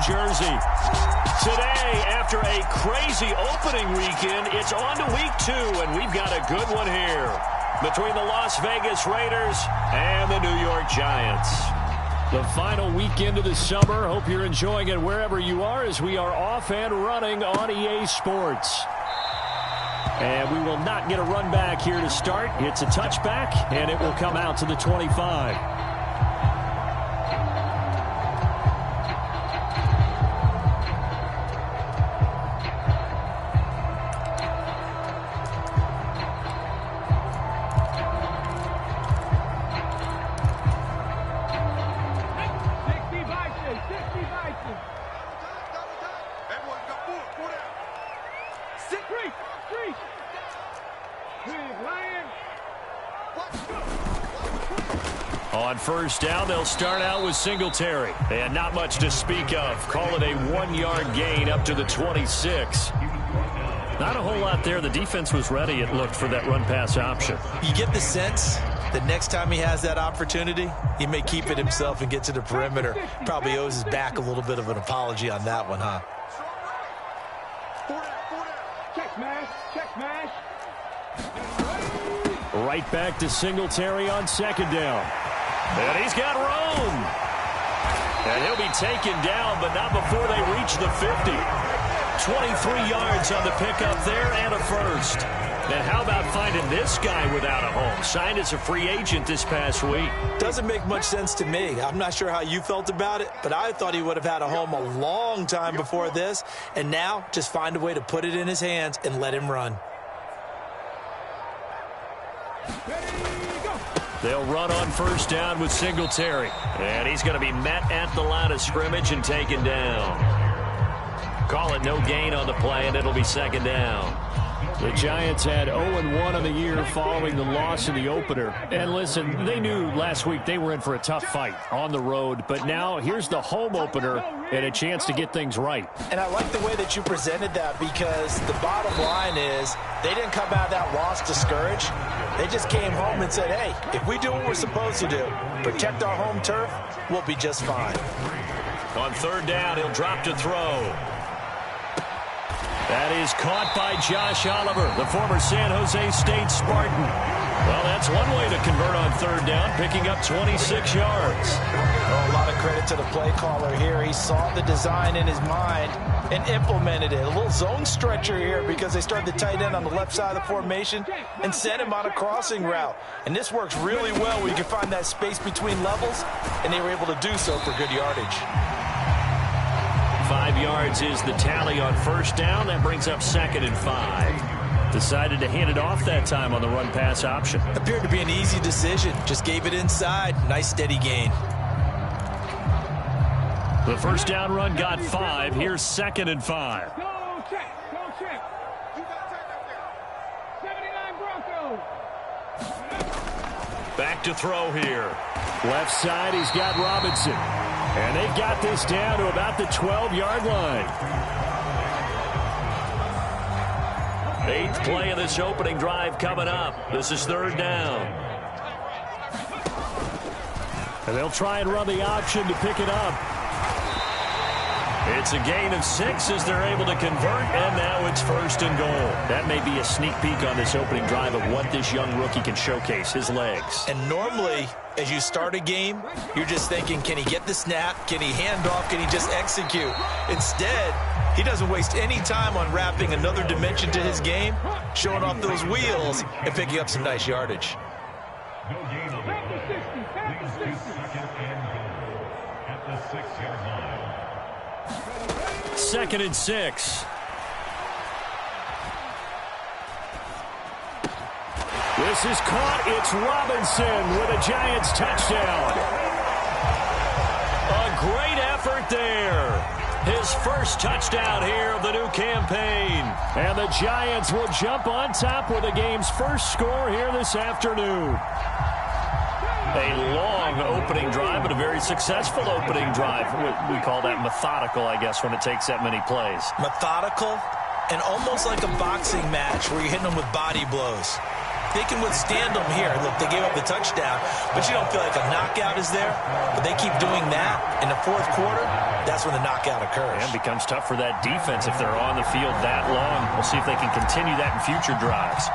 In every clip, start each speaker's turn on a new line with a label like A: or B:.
A: Jersey. Today, after a crazy opening weekend, it's on to week 2, and we've got a good one here between the Las Vegas Raiders and the New York Giants. The final weekend of the summer. Hope you're enjoying it wherever you are as we are off and running on EA Sports. And we will not get a run back here to start. It's a touchback, and it will come out to the 25. On first down, they'll start out with Singletary. And not much to speak of. Call it a 1-yard gain up to the 26. Not a whole lot there. The defense was ready, it looked, for that run-pass option.
B: You get the sense that next time he has that opportunity, he may keep it himself and get to the perimeter. Probably owes his back a little bit of an apology on that one, huh?
C: Check smash.
A: Right back to Singletary on second down. And he's got room. And he'll be taken down, but not before they reach the 50. 23 yards on the pickup there and a first. And how about finding this guy without a home? Signed as a free agent this past week.
B: Doesn't make much sense to me. I'm not sure how you felt about it, but I thought he would have had a home a long time before this. And now just find a way to put it in his hands and let him run.
A: They'll run on first down with Singletary. And he's going to be met at the line of scrimmage and taken down. Call it no gain on the play, and it'll be second down. The Giants had 0-1 on the year following the loss in the opener. And listen, they knew last week they were in for a tough fight on the road. But now here's the home opener and a chance to get things right.
B: And I like the way that you presented that, because the bottom line is they didn't come out of that loss discouraged. They just came home and said, hey, if we do what we're supposed to do, protect our home turf, we'll be just fine.
A: On third down, he'll drop to throw. That is caught by Josh Oliver, the former San Jose State Spartan. Well, that's one way to convert on third down, picking up 26 yards.
B: Oh, a lot of credit to the play caller here. He saw the design in his mind and implemented it. A little zone stretcher here because they started the tight end on the left side of the formation and sent him on a crossing route. And this works really well where you can find that space between levels, and they were able to do so for good yardage.
A: 5 yards is the tally on first down. That brings up 2nd and 5. Decided to hand it off that time on the run-pass option.
B: Appeared to be an easy decision. Just gave it inside. Nice steady gain.
A: The first down run got 5. Here's 2nd and 5.
C: Go check. 79 Broncos.
A: Back to throw here. Left side, he's got Robinson. And they've got this down to about the 12-yard line. 8th play of this opening drive coming up. This is third down. And they'll try and run the option to pick it up. It's a gain of 6 as they're able to convert, and now it's 1st and goal. That may be a sneak peek on this opening drive of what this young rookie can showcase, his legs.
B: And normally, as you start a game, you're just thinking, can he get the snap? Can he hand off? Can he just execute? Instead, he doesn't waste any time on wrapping another dimension to his game, showing off those wheels, and picking up some nice yardage.
A: Second and 6. This is caught. It's Robinson with a Giants touchdown. A great effort there. His first touchdown here of the new campaign. And the Giants will jump on top with the game's first score here this afternoon. A long opening drive, but a very successful opening drive. We call that methodical, I guess, when it takes that many plays.
B: Methodical and almost like a boxing match where you're hitting them with body blows. They can withstand them here. Look, they gave up the touchdown, but you don't feel like a knockout is there. But they keep doing that in the fourth quarter. that's when the knockout occurs.
A: And becomes tough for that defense if they're on the field that long. We'll see if they can continue that in future drives.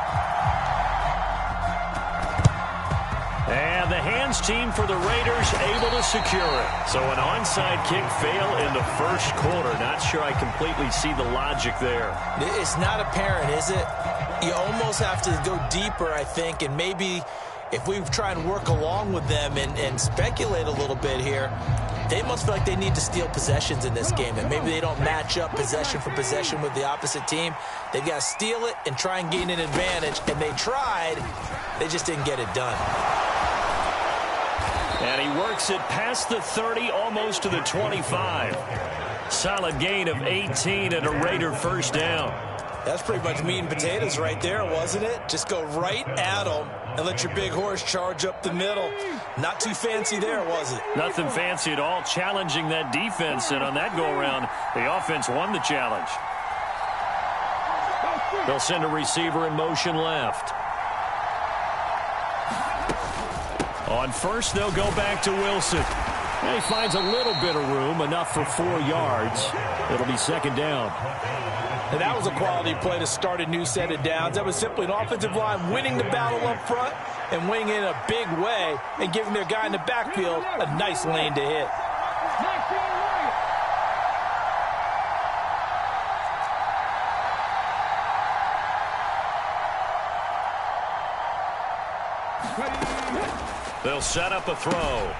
A: And the hands team for the Raiders able to secure it. So an onside kick fail in the first quarter. Not sure I completely see the logic there.
B: It's not apparent, is it? You almost have to go deeper, I think, and maybe if we try and work along with them and speculate a little bit here, they must feel like they need to steal possessions in this game, and maybe they don't match up possession for possession with the opposite team. They've got to steal it and try and gain an advantage, and they tried. They just didn't get it done.
A: And he works it past the 30, almost to the 25. Solid gain of 18 and a Raider first down.
B: That's pretty much meat and potatoes right there, wasn't it? Just go right at them and let your big horse charge up the middle. Not too fancy there, was it?
A: Nothing fancy at all, challenging that defense. And on that go-around, the offense won the challenge. They'll send a receiver in motion left. On first, they'll go back to Wilson. And he finds a little bit of room, enough for 4 yards. It'll be second down.
B: And that was a quality play to start a new set of downs. That was simply an offensive line winning the battle up front and winning it in a big way and giving their guy in the backfield a nice lane to hit.
A: They'll set up a throw.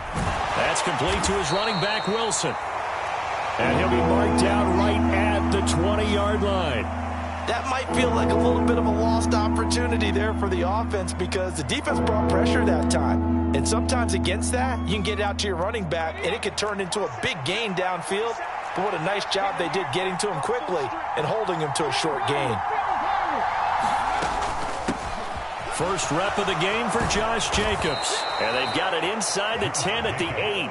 A: That's complete to his running back, Wilson. And he'll be marked down right at the 20-yard line.
B: That might feel like a little bit of a lost opportunity there for the offense because the defense brought pressure that time. And sometimes against that, you can get out to your running back, and it could turn into a big gain downfield. But what a nice job they did getting to him quickly and holding him to a short gain.
A: First rep of the game for Josh Jacobs. And they've got it inside the 10 at the 8.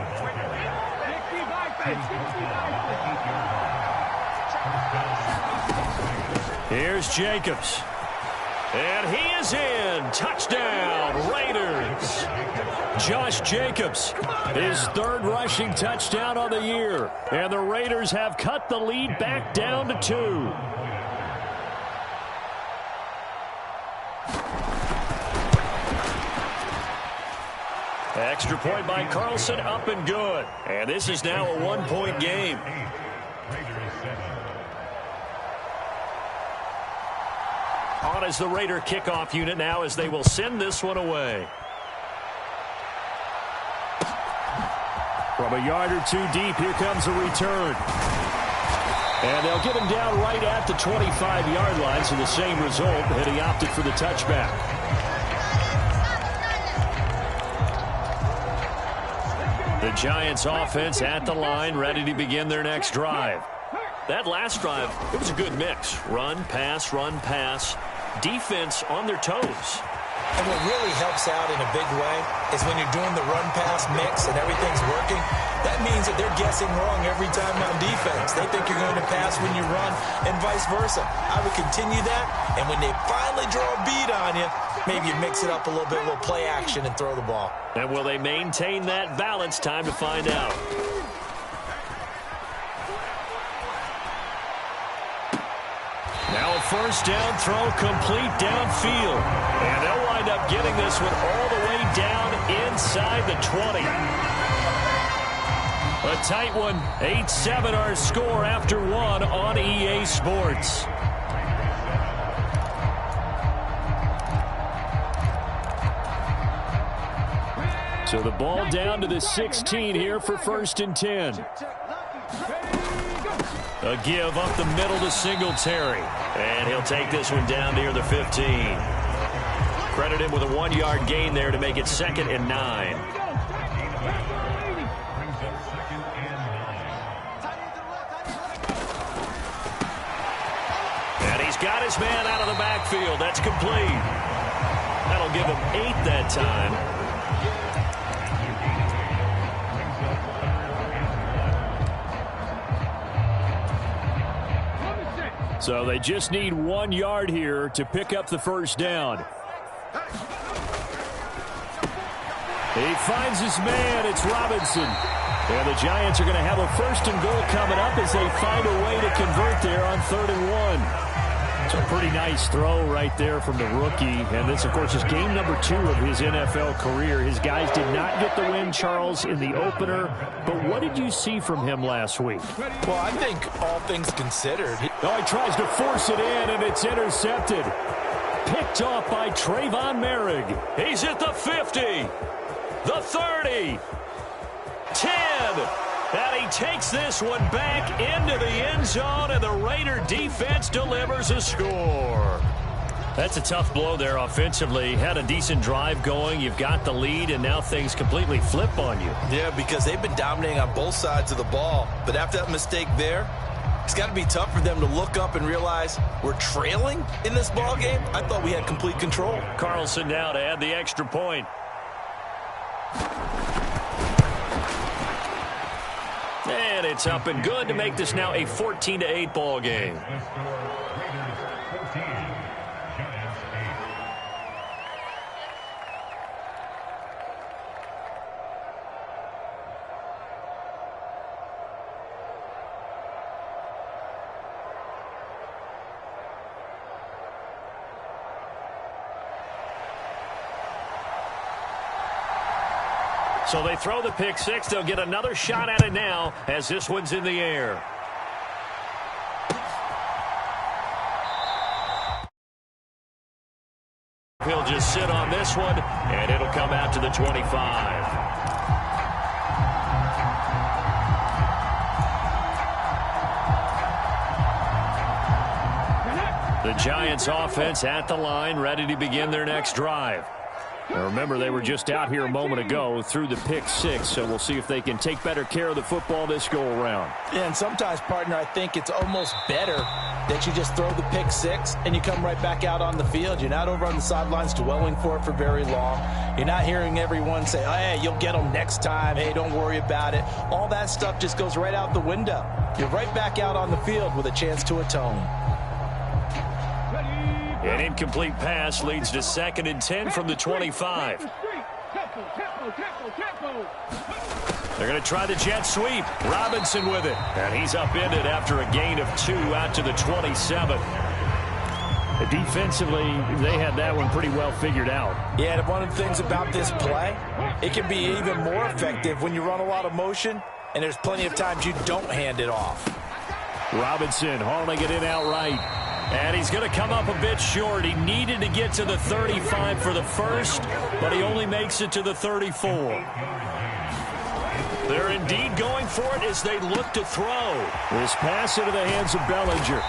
A: Here's Jacobs. And he is in. Touchdown, Raiders. Josh Jacobs, his third rushing touchdown on the year. And the Raiders have cut the lead back down to 2. Extra point by Carlson, up and good. And this is now a 1-point game. On as the Raider kickoff unit now as they will send this one away. From a yard or 2 deep, here comes a return. And they'll get him down right at the 25-yard line, so the same result, and he opted for the touchback. The Giants offense at the line, ready to begin their next drive. That last drive, it was a good mix. Run, pass, defense on their toes.
B: And what really helps out in a big way is when you're doing the run-pass mix and everything's working, that means that they're guessing wrong every time on defense. They think you're going to pass when you run and vice versa. I would continue that, and when they finally draw a beat on you, maybe you mix it up a little bit, a little play action, and throw the ball.
A: And will they maintain that balance? Time to find out. Now a first down throw complete downfield. And they'll wind up getting this one all the way down inside the 20. A tight one. 8-7 our score after 1 on EA Sports. So the ball down to the 16 here for 1st and 10. A give up the middle to Singletary. And he'll take this one down near the 15. Credit him with a 1-yard gain there to make it 2nd and 9. And he's got his man out of the backfield. That's complete. That'll give him 8 that time. So they just need 1 yard here to pick up the first down. He finds his man. It's Robinson. And the Giants are going to have a 1st and goal coming up as they find a way to convert there on 3rd and 1. It's a pretty nice throw right there from the rookie. And this, of course, is game number 2 of his NFL career. His guys did not get the win, Charles, in the opener. But what did you see from him last week?
B: Well, I think all things considered.
A: He tries to force it in, and it's intercepted. Picked off by Trayvon Merrick. He's at the 50, the 30. 10, and he takes this one back into the end zone, and the Raider defense delivers a score. That's a tough blow there offensively. Had a decent drive going. You've got the lead, and now things completely flip on you.
B: Yeah, because they've been dominating on both sides of the ball. But after that mistake there, it's got to be tough for them to look up and realize we're trailing in this ball game. I thought we had complete control.
A: Carlson now to add the extra point. And it's up and good to make this now a 14-8 ball game. So they throw the pick six. They'll get another shot at it now as this one's in the air. He'll just sit on this one, and it'll come out to the 25. The Giants offense at the line, ready to begin their next drive. Now remember, they were just out here a moment ago through the pick six, so we'll see if they can take better care of the football this go-around.
B: Yeah, and sometimes, partner, I think it's almost better that you just throw the pick six and you come right back out on the field. You're not over on the sidelines dwelling for it for very long. You're not hearing everyone say, oh, hey, you'll get them next time. Hey, don't worry about it. All that stuff just goes right out the window. You're right back out on the field with a chance to atone.
A: An incomplete pass leads to 2nd and 10 from the 25. They're going to try the jet sweep. Robinson with it. And he's upended after a gain of 2 out to the 27. Defensively, they had that one pretty well figured out.
B: Yeah, and one of the things about this play, it can be even more effective when you run a lot of motion, and there's plenty of times you don't hand it off.
A: Robinson hauling it in outright. And he's going to come up a bit short. He needed to get to the 35 for the first, but he only makes it to the 34. They're indeed going for it as they look to throw. This pass into the hands of Bellinger.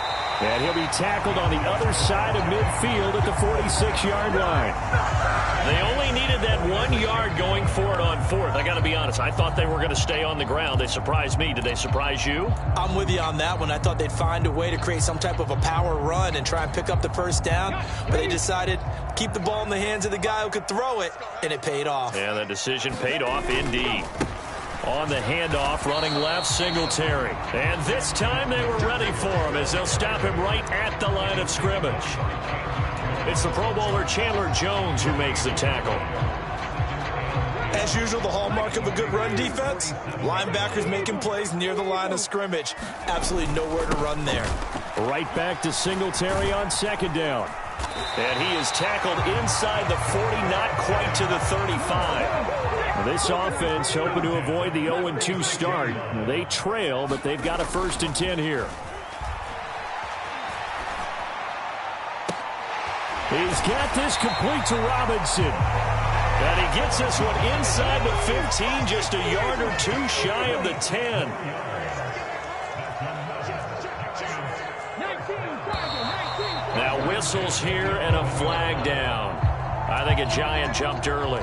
A: And he'll be tackled on the other side of midfield at the 46-yard line. They only needed that 1 yard going for it on 4th. I got to be honest, I thought they were going to stay on the ground. They surprised me. Did they surprise you?
B: I'm with you on that one. I thought they'd find a way to create some type of a power run and try and pick up the first down, but they decided to keep the ball in the hands of the guy who could throw it, and it paid off.
A: Yeah, the decision paid off indeed. On the handoff, running left, Singletary. And this time they were ready for him as they'll stop him right at the line of scrimmage. It's the Pro Bowler Chandler Jones who makes the tackle.
B: As usual, the hallmark of a good run defense, linebackers making plays near the line of scrimmage. Absolutely nowhere to run there.
A: Right back to Singletary on 2nd down. And he is tackled inside the 40, not quite to the 35. This offense hoping to avoid the 0-2 start. They trail, but they've got a 1st and 10 here. He's got this complete to Robinson. And he gets this one inside the 15, just a yard or 2 shy of the 10. Now whistles here and a flag down. I think a Giant jumped early.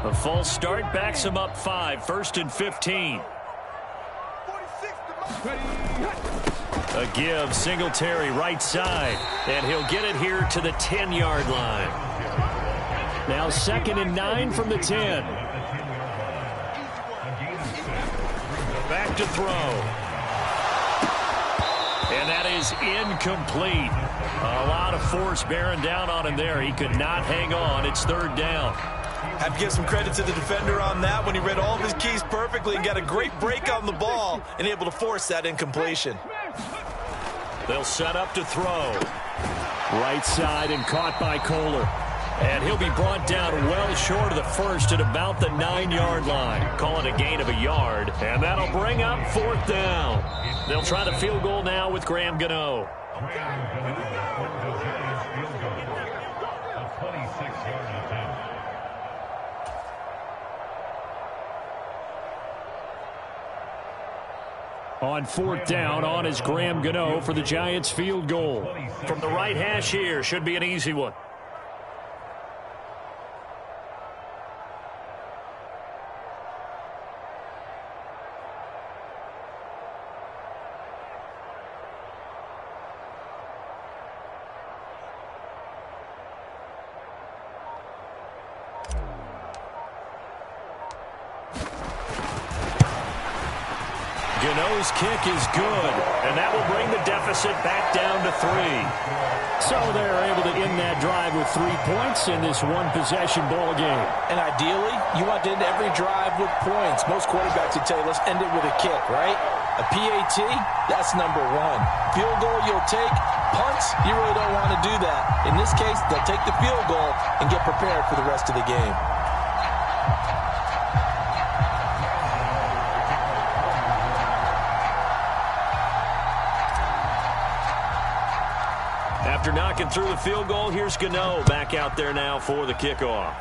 A: A false start backs him up 5, 1st and 15. A give, Singletary right side, and he'll get it here to the 10-yard line. Now 2nd and 9 from the 10. Back to throw. And that is incomplete. A lot of force bearing down on him there. He could not hang on. It's 3rd down.
B: Have to give some credit to the defender on that when he read all of his keys perfectly and got a great break on the ball and able to force that incompletion.
A: They'll set up to throw. Right side and caught by Kohler. And he'll be brought down well short of the first at about the 9-yard line. Call it a gain of a yard, and that'll bring up 4th down. They'll try the field goal now with Graham Gano. On 4th down, on is Graham Gano for the Giants field goal. From the right hash here, should be an easy one. Gano's kick is good, and that will bring the deficit back down to 3. So they're able to end that drive with 3 points in this one-possession ball game.
B: And ideally, you want to end every drive with points. Most quarterbacks would tell you, let's end it with a kick, right? A PAT, that's number 1. Field goal you'll take. Punts, you really don't want to do that. In this case, they'll take the field goal and get prepared for the rest of the game.
A: After knocking through the field goal, here's Gano back out there now for the kickoff.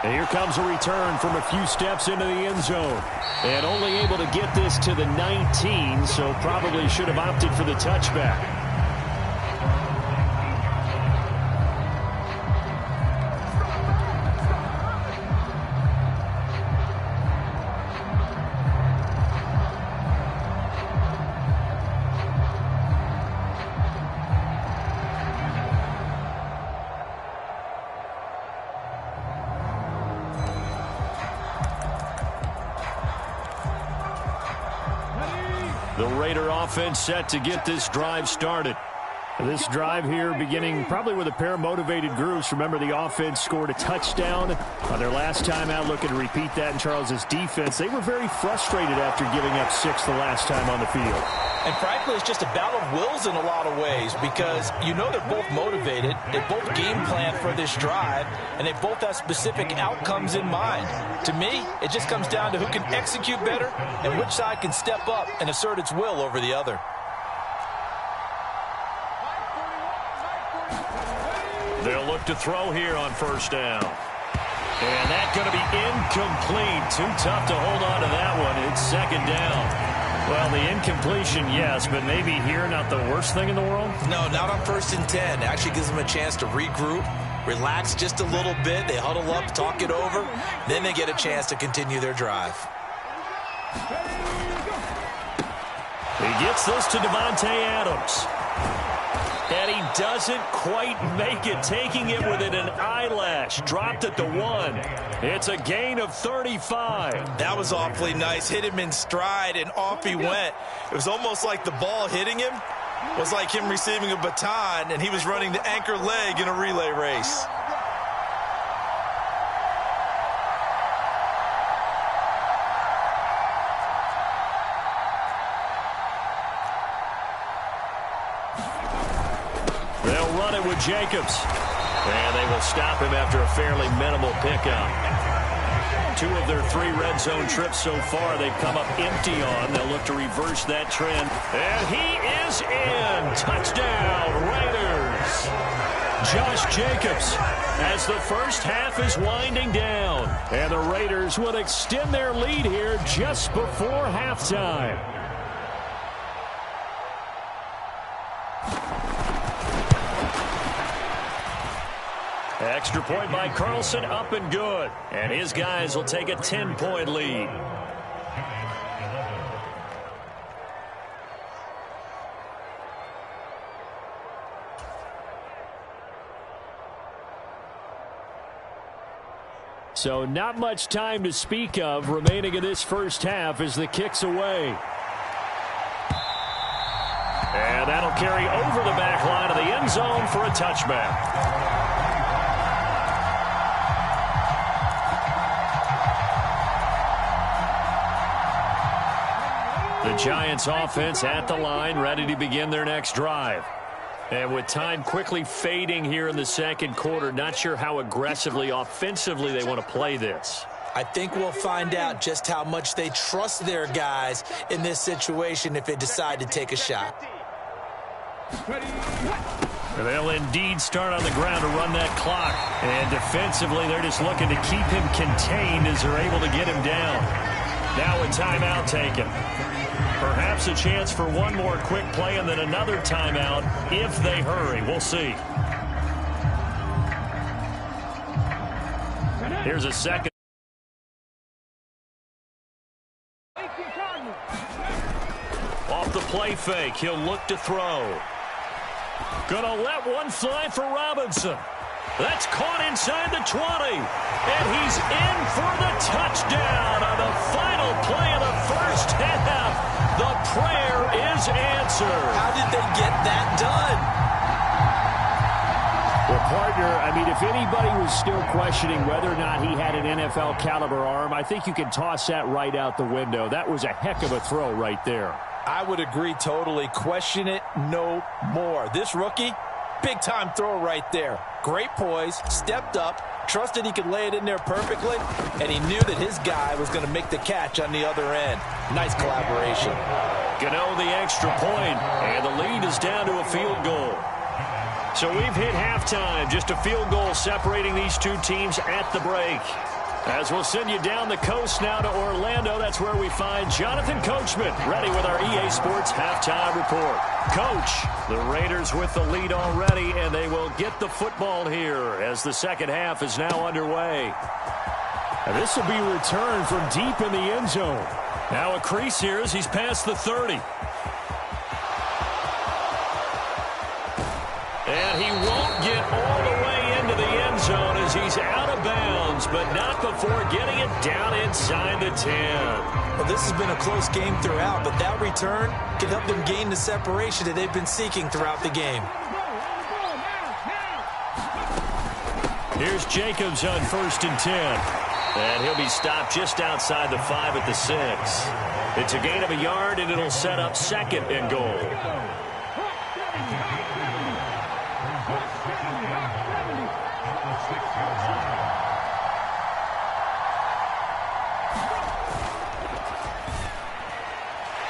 A: And here comes a return from a few steps into the end zone. And only able to get this to the 19, so probably should have opted for the touchback. The Raider offense set to get this drive started. This drive here beginning probably with a pair of motivated groups. Remember, the offense scored a touchdown on their last time out. Looking to repeat that in Charles's defense. They were very frustrated after giving up 6 the last time on the field.
B: And frankly, it's just a battle of wills in a lot of ways because you know they're both motivated. They both game plan for this drive, and they both have specific outcomes in mind. To me, it just comes down to who can execute better and which side can step up and assert its will over the other.
A: They'll look to throw here on 1st down. And that's going to be incomplete. Too tough to hold on to that one. It's 2nd down. Well, the incompletion, yes, but maybe here not the worst thing in the world?
B: No, not on 1st and 10. It actually gives them a chance to regroup, relax just a little bit. They huddle up, talk it over. Then they get a chance to continue their drive.
A: He gets this to Devontae Adams. And he doesn't quite make it, taking it within an eyelash. Dropped at the 1. It's a gain of 35.
B: That was awfully nice. Hit him in stride, and off he went. It was almost like the ball hitting him was like him receiving a baton, and he was running the anchor leg in a relay race.
A: They'll run it with Jacobs. And they will stop him after a fairly minimal pickup. 2 of their 3 red zone trips so far they've come up empty on. They'll look to reverse that trend. And he is in. Touchdown, Raiders. Josh Jacobs as the first half is winding down. And the Raiders will extend their lead here just before halftime. Extra point by Carlson, up and good. And his guys will take a 10-point lead. So not much time to speak of remaining in this first half as the kick's away. And that'll carry over the back line of the end zone for a touchback. The Giants offense at the line, ready to begin their next drive. And with time quickly fading here in the second quarter, not sure how aggressively, offensively they want to play this.
B: I think we'll find out just how much they trust their guys in this situation if they decide to take a shot.
A: They'll indeed start on the ground to run that clock. And defensively, they're just looking to keep him contained as they're able to get him down. Now a timeout taken. Perhaps a chance for one more quick play and then another timeout if they hurry. We'll see. Here's a second. Off the play fake, he'll look to throw. Gonna let one fly for Robinson. That's caught inside the 20. And he's in for the touchdown on the final play of the first half. The prayer is answered.
B: How did they get that done?
D: Well, partner, I mean, if anybody was still questioning whether or not he had an NFL caliber arm, I think you can toss that right out the window. That was a heck of a throw right there.
B: I would agree totally. Question it no more. This rookie, big-time throw right there. Great poise, stepped up, trusted he could lay it in there perfectly, and he knew that his guy was going to make the catch on the other end. Nice collaboration.
A: Gano the extra point, and the lead is down to a field goal. So we've hit halftime. Just a field goal separating these two teams at the break. As we'll send you down the coast now to Orlando, that's where we find Jonathan Coachman ready with our EA Sports Halftime Report. Coach, the Raiders with the lead already, and they will get the football here as the second half is now underway.
D: And this will be returned from deep in the end zone.
A: Now a crease here as he's past the 30. And he won't get all the way into the end zone as he's out of bounds, but not before getting it down inside the 10.
B: Well, this has been a close game throughout, but that return can help them gain the separation that they've been seeking throughout the game.
A: Here's Jacobs on 1st and 10. And he'll be stopped just outside the 5 at the 6. It's a gain of a yard, and it'll set up 2nd and goal.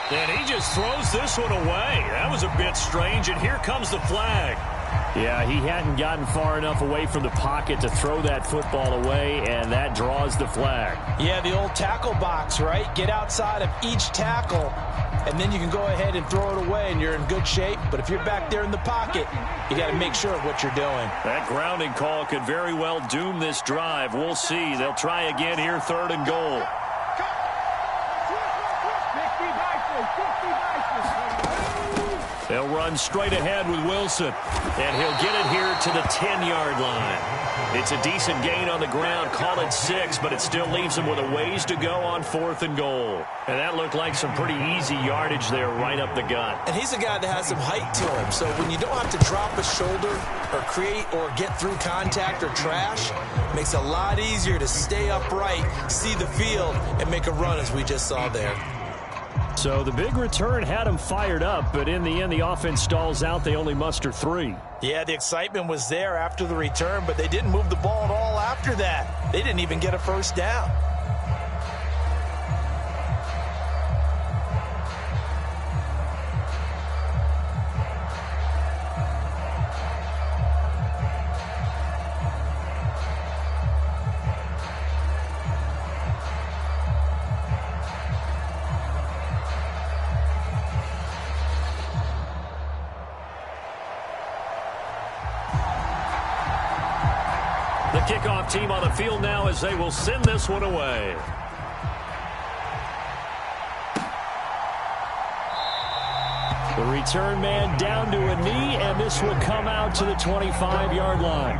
A: And he just throws this one away. That was a bit strange, and here comes the flag.
D: Yeah, he hadn't gotten far enough away from the pocket to throw that football away, and that draws the flag.
B: Yeah, the old tackle box, right? Get outside of each tackle, and then you can go ahead and throw it away, and you're in good shape. But if you're back there in the pocket, you got to make sure of what you're doing.
A: That grounding call could very well doom this drive. We'll see. They'll try again here, 3rd and goal. They'll run straight ahead with Wilson, and he'll get it here to the 10-yard line. It's a decent gain on the ground, call it 6, but it still leaves him with a ways to go on 4th and goal. And that looked like some pretty easy yardage there right up the gut.
B: And he's a guy that has some height to him, so when you don't have to drop a shoulder or create or get through contact or trash, it makes it a lot easier to stay upright, see the field, and make a run as we just saw there.
D: So the big return had him fired up, but in the end, the offense stalls out. They only muster 3.
B: Yeah, the excitement was there after the return, but they didn't move the ball at all after that. They didn't even get a first down.
A: The kickoff team on the field now as they will send this one away.
D: The return man down to a knee, and this will come out to the 25-yard line.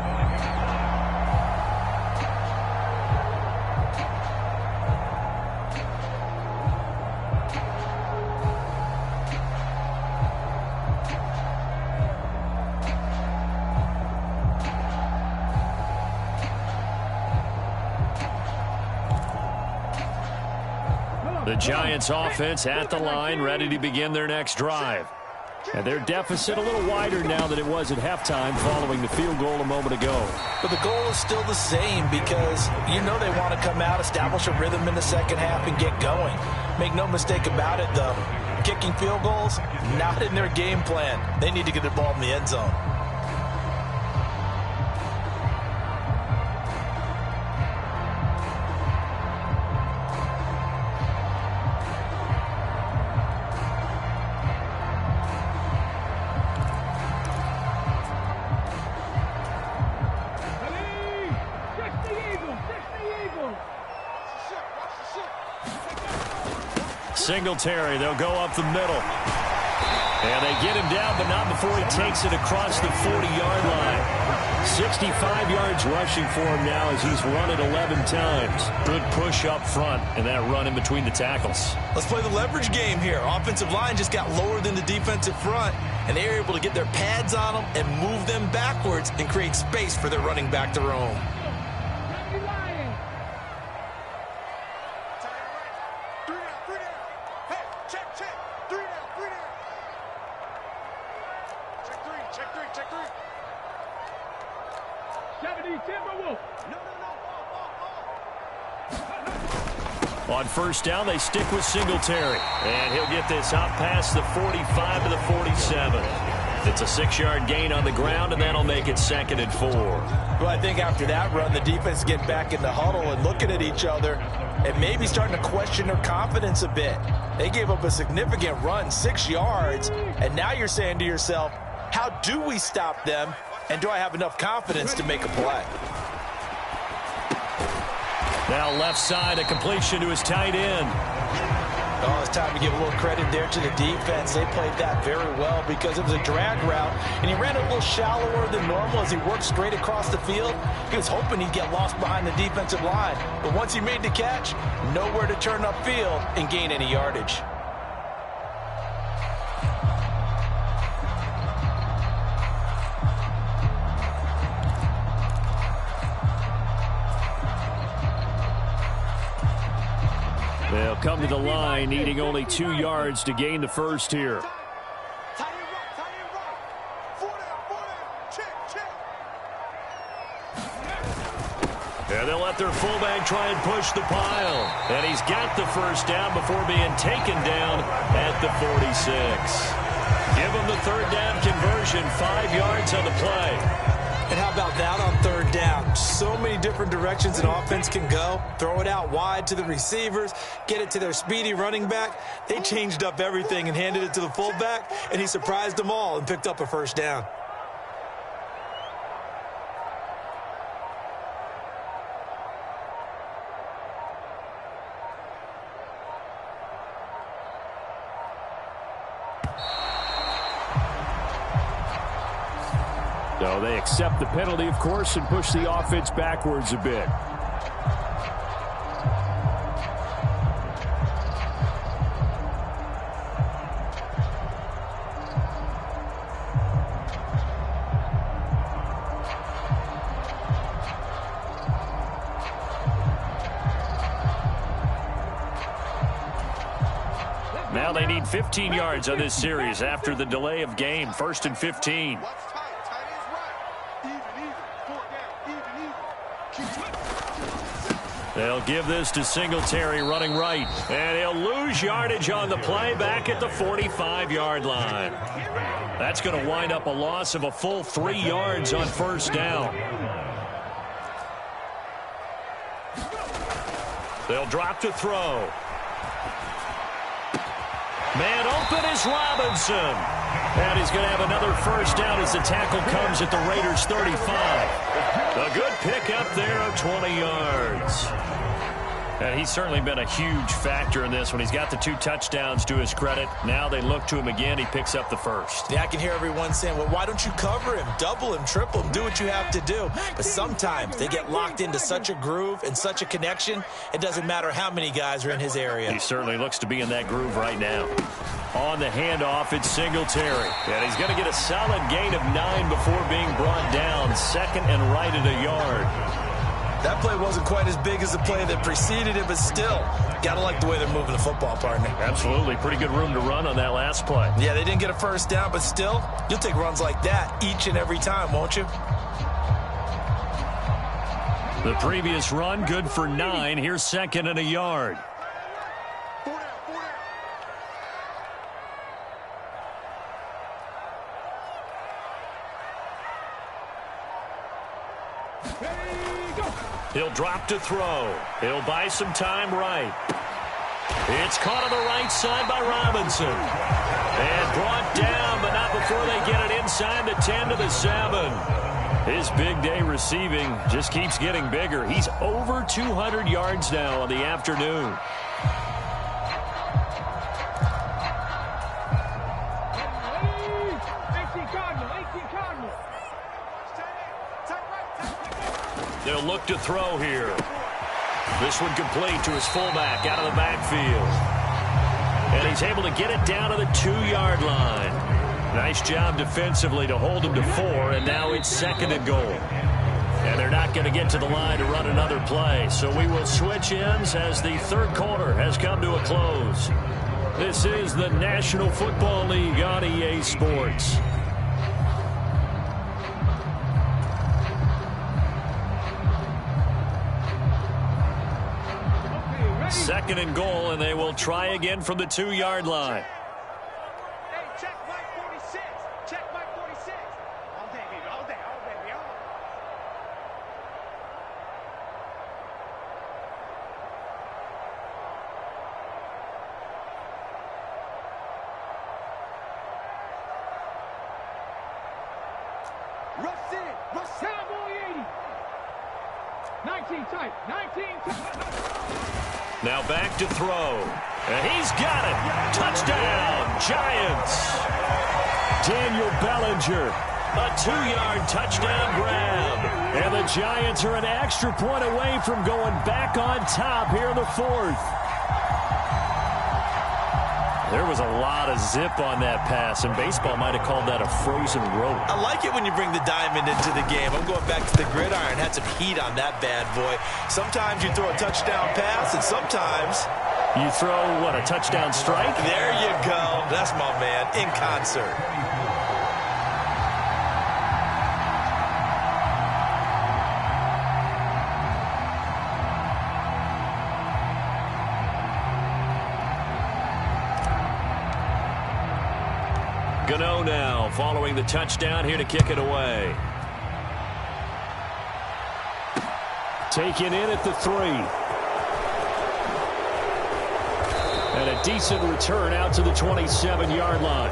A: The Giants offense at the line, ready to begin their next drive.
D: And their deficit a little wider now than it was at halftime following the field goal a moment ago.
B: But the goal is still the same because you know they want to come out, establish a rhythm in the second half, and get going. Make no mistake about it, though. Kicking field goals, not in their game plan. They need to get the ball in the end zone.
A: Singletary, they'll go up the middle. And they get him down, but not before he takes it across the 40-yard line. 65 yards rushing for him now as he's run it 11 times. Good push up front and that run in between the tackles.
B: Let's play the leverage game here. Offensive line just got lower than the defensive front, and they were able to get their pads on them and move them backwards and create space for their running back to roam.
A: On first down, they stick with Singletary. And he'll get this out past the 45 to the 47. It's a 6-yard gain on the ground, and that'll make it 2nd and 4.
B: Well, I think after that run, the defense get back in the huddle and looking at each other and maybe starting to question their confidence a bit. They gave up a significant run, 6 yards, and now you're saying to yourself, how do we stop them, and do I have enough confidence to make a play?
A: Now left side, a completion to his tight end.
B: Oh, it's time to give a little credit there to the defense. They played that very well because it was a drag route, and he ran a little shallower than normal as he worked straight across the field. He was hoping he'd get lost behind the defensive line, but once he made the catch, nowhere to turn upfield and gain any yardage.
D: They'll come to the line, needing only 2 yards to gain the first here.
A: And they'll let their fullback try and push the pile. And he's got the first down before being taken down at the 46. Give him the third down conversion, 5 yards on the play.
B: And how about that on third down? So many different directions an offense can go. Throw it out wide to the receivers, get it to their speedy running back. They changed up everything and handed it to the fullback, and he surprised them all and picked up a first down.
D: So they accept the penalty, of course, and push the offense backwards a bit.
A: Now they need 15 yards on this series after the delay of game. 1st and 15. They'll give this to Singletary running right. And he'll lose yardage on the play back at the 45-yard line. That's going to wind up a loss of a full 3 yards on first down. They'll drop to throw. Man open is Robinson. And he's going to have another first down as the tackle comes at the Raiders' 35. A good pickup there of 20 yards. And he's certainly been a huge factor in this when he's got the 2 touchdowns to his credit. Now they look to him again. He picks up the first.
B: Yeah, I can hear everyone saying, well, why don't you cover him, double him, triple him, do what you have to do. But sometimes they get locked into such a groove and such a connection, it doesn't matter how many guys are in his area.
A: He certainly looks to be in that groove right now. On the handoff, it's Singletary. And he's going to get a solid gain of 9 before being brought down. 2nd and right at a yard.
B: That play wasn't quite as big as the play that preceded it, but still, gotta like the way they're moving the football, partner.
A: Absolutely. Pretty good room to run on that last play.
B: Yeah, they didn't get a first down, but still, you'll take runs like that each and every time, won't you?
A: The previous run, good for 9. Here's 2nd and a yard. He'll drop to throw. He'll buy some time right. It's caught on the right side by Robinson. And brought down, but not before they get it inside the 10 to the 7. His big day receiving just keeps getting bigger. He's over 200 yards now on the afternoon. They'll look to throw here. This one complete to his fullback out of the backfield. And he's able to get it down to the 2-yard line. Nice job defensively to hold him to 4, and now it's 2nd and goal. And they're not going to get to the line to run another play, so we will switch ends as the third quarter has come to a close. This is the National Football League on EA Sports. Second and goal, and they will try again from the 2-yard line.
C: Hey, check Mike 46. Check Mike 46. All day, baby. All day, baby. All day. Rush in. Rush Cowboy 80. 19 tight. 19 tight.
A: Now back to throw. And he's got it. Touchdown, Giants. Daniel Bellinger, a 2-yard touchdown grab. And the Giants are an extra point away from going back on top here in the 4th. There was a lot of zip on that pass, and baseball might have called that a frozen rope.
B: I like it when you bring the diamond into the game. I'm going back to the gridiron. Had some heat on that bad boy. Sometimes you throw a touchdown pass, and sometimes
A: you throw, what, a touchdown strike?
B: There you go. That's my man, in concert.
A: Gano now following the touchdown here to kick it away. Taken in at the 3. And a decent return out to the 27-yard line.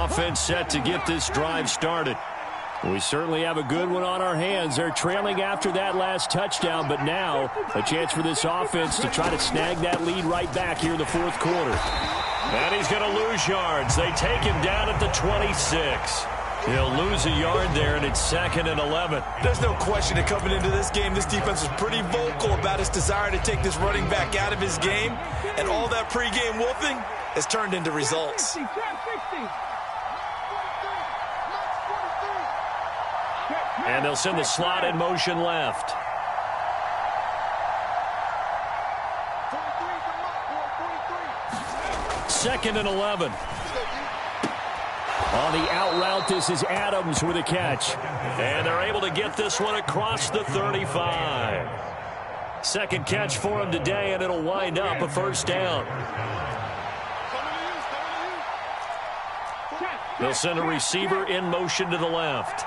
A: Offense set to get this drive started. We certainly have a good one on our hands. They're trailing after that last touchdown, but now a chance for this offense to try to snag that lead right back here in the 4th quarter. And he's going to lose yards. They take him down at the 26. He'll lose a yard there, and it's 2nd and 11.
B: There's no question that coming into this game, this defense was pretty vocal about its desire to take this running back out of his game, and all that pregame wolfing has turned into results.
A: And they'll send the slot in motion left. Second and 11. On the out route, this is Adams with a catch. And they're able to get this one across the 35. Second catch for him today, and it'll wind up a first down. They'll send a receiver in motion to the left.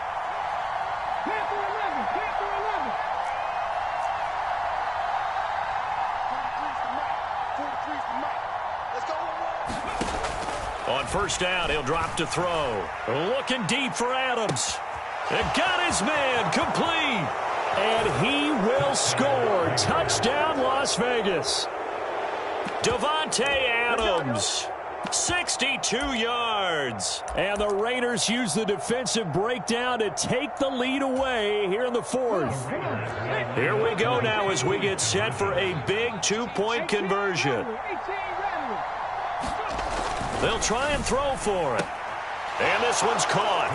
A: On first down, he'll drop to throw. Looking deep for Adams. And got his man complete. And he will score. Touchdown, Las Vegas. Davante Adams 62 yards.
D: And the Raiders use the defensive breakdown to take the lead away here in the fourth.
A: Here we go now as we get set for a big 2-point conversion. They'll try and throw for it. And this one's caught.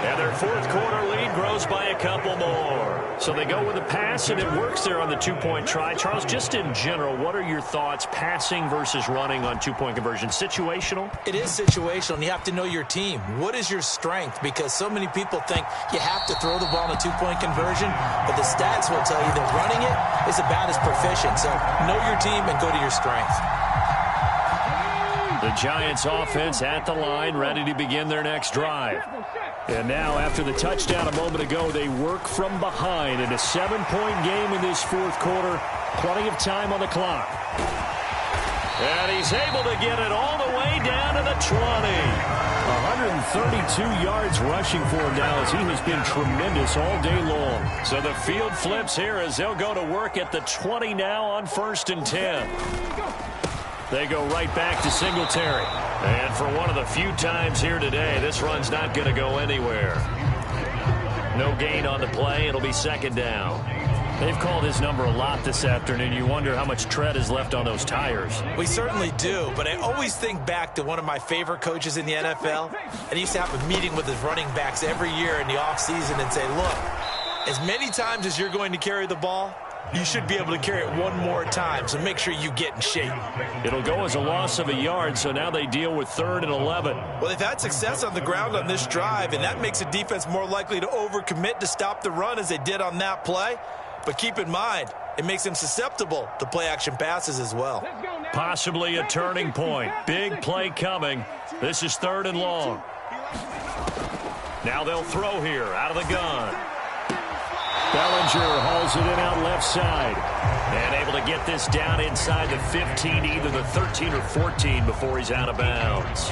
A: And their fourth quarter lead grows by a couple more. So they go with a pass, and it works there on the 2-point try. Charles, just in general, what are your thoughts passing versus running on 2-point conversion? Situational?
B: It is situational, and you have to know your team. What is your strength? Because so many people think you have to throw the ball in a 2-point conversion, but the stats will tell you that running it is about as proficient. So know your team and go to your strength.
D: The Giants offense at the line, ready to begin their next drive. And now, after the touchdown a moment ago, they work from behind in a 7-point game in this fourth quarter. Plenty of time on the clock.
A: And he's able to get it all the way down to the 20.
D: 132 yards rushing for him now as he has been tremendous all day long.
A: So the field flips here as they'll go to work at the 20 now on 1st and 10.
D: They go right back to Singletary.
A: And for one of the few times here today, this run's not going to go anywhere. No gain on the play. It'll be 2nd down.
D: They've called his number a lot this afternoon. You wonder how much tread is left on those tires.
B: We certainly do, but I always think back to one of my favorite coaches in the NFL. And he used to have a meeting with his running backs every year in the offseason and say, look, as many times as you're going to carry the ball, you should be able to carry it one more time, so make sure you get in shape.
D: It'll go as a loss of a yard, so now they deal with 3rd and 11.
B: Well, they've had success on the ground on this drive, and that makes a defense more likely to overcommit to stop the run as they did on that play. But keep in mind, it makes them susceptible to play-action passes as well.
A: Possibly a turning point. Big play coming. This is 3rd and long. Now they'll throw here out of the gun.
D: Bellinger hauls it in out left side.
A: And able to get this down inside the 15, either the 13 or 14 before he's out of bounds.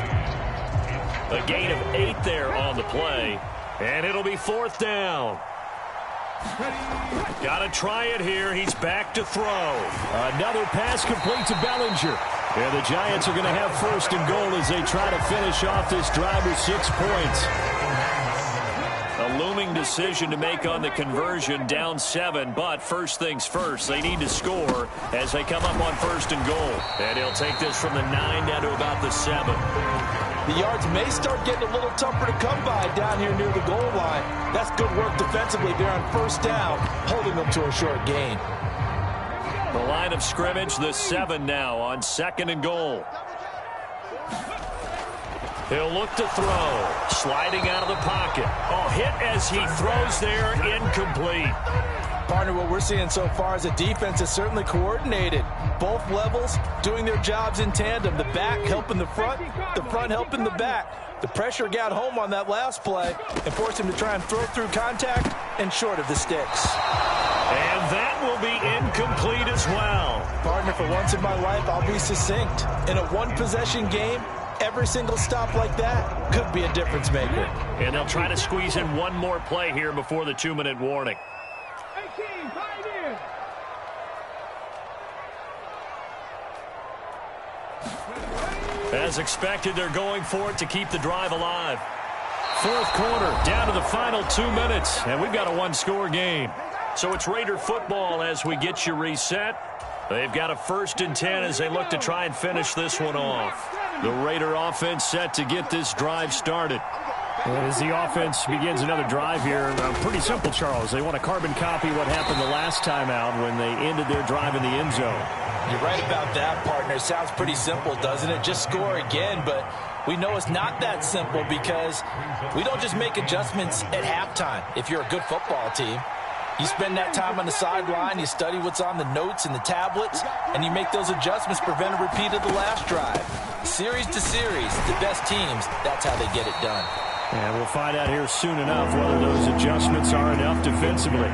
A: A gain of 8 there on the play. And it'll be 4th down. Got to try it here. He's back to throw.
D: Another pass complete to Bellinger. And the Giants are going to have 1st and goal as they try to finish off this drive with 6 points.
A: A looming decision to make on the conversion, down 7, but first things first, they need to score as they come up on 1st and goal. And he'll take this from the 9 down to about the 7.
B: The yards may start getting a little tougher to come by down here near the goal line. That's good work defensively there on 1st down, holding them to a short gain.
A: The line of scrimmage, the 7 now on 2nd and goal. He'll look to throw. Sliding out of the pocket. Oh, hit as he throws there, incomplete.
B: Partner, what we're seeing so far is a defense is certainly coordinated. Both levels doing their jobs in tandem. The back helping the front helping the back. The pressure got home on that last play and forced him to try and throw through contact and short of the sticks.
A: And that will be incomplete as well.
B: Partner, for once in my life, I'll be succinct. In a one-possession game, every single stop like that could be a difference maker.
A: And they'll try to squeeze in one more play here before the 2-minute warning. As expected, they're going for it to keep the drive alive.
D: 4th quarter, down to the final 2 minutes, and we've got a 1-score game.
A: So it's Raider football as we get you reset. They've got a 1st and 10 as they look to try and finish this one off.
D: The Raider offense set to get this drive started. As the offense begins another drive here, pretty simple, Charles. They want to carbon copy what happened the last time out when they ended their drive in the end zone.
B: You're right about that, partner. Sounds pretty simple, doesn't it? Just score again, but we know it's not that simple because we don't just make adjustments at halftime if you're a good football team. You spend that time on the sideline, you study what's on the notes and the tablets, and you make those adjustments, prevent a repeat of the last drive. Series to series, the best teams, that's how they get it done.
D: And we'll find out here soon enough whether those adjustments are enough defensively.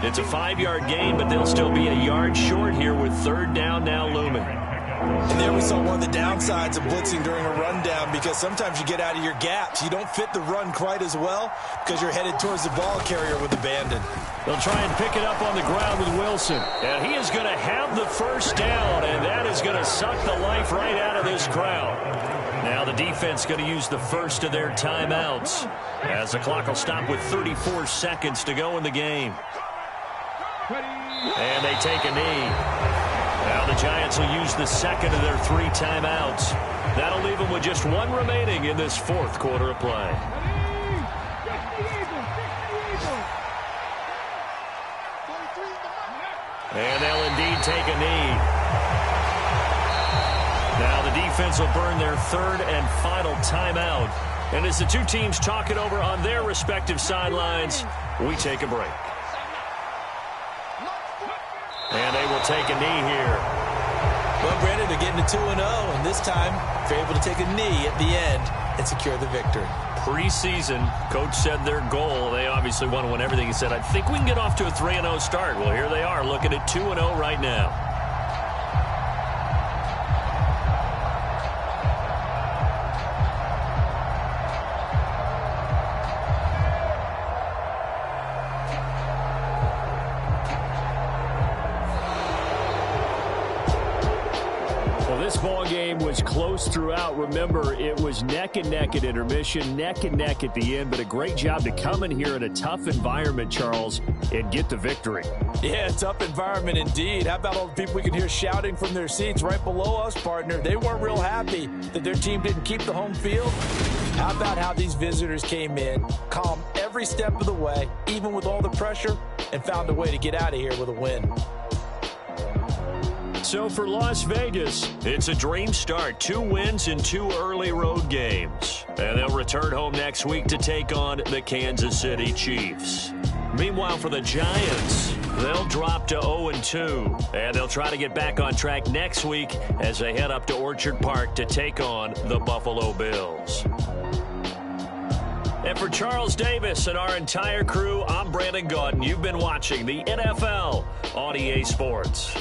A: It's a 5-yard gain, but they'll still be a yard short here with 3rd down now looming.
B: And there we saw one of the downsides of blitzing during a rundown because sometimes you get out of your gaps. You don't fit the run quite as well because you're headed towards the ball carrier with abandon.
D: They'll try and pick it up on the ground with Wilson.
A: And he is going to have the 1st down, and that is going to suck the life right out of this crowd.
D: Now the defense going to use the first of their timeouts as the clock will stop with 34 seconds to go in the game. And they take a knee. Now the Giants will use the second of their 3 timeouts. That'll leave them with just 1 remaining in this fourth quarter of play. And they'll indeed take a knee. Now the defense will burn their 3rd and final timeout. And as the two teams talk it over on their respective sidelines, we take a break. And they will take a knee here.
B: Well, Brandon, they're getting to 2-0, and this time they're able to take a knee at the end and secure the victory.
D: Preseason, coach said their goal, they obviously want to win everything. He said, I think we can get off to a 3-0 start. Well, here they are looking at 2-0 right now. This ball game was close throughout. Remember, it was neck and neck at intermission, neck and neck at the end, but a great job to come in here in a tough environment, Charles, and get the victory.
B: Yeah, tough environment indeed. How about all the people we can hear shouting from their seats right below us, partner? They weren't real happy that their team didn't keep the home field. How about how these visitors came in, calm every step of the way, even with all the pressure, and found a way to get out of here with a win.
D: So for Las Vegas, it's a dream start. 2 wins in 2 early road games. And they'll return home next week to take on the Kansas City Chiefs. Meanwhile, for the Giants, they'll drop to 0-2. And they'll try to get back on track next week as they head up to Orchard Park to take on the Buffalo Bills. And for Charles Davis and our entire crew, I'm Brandon Gaudin. You've been watching the NFL on EA Sports.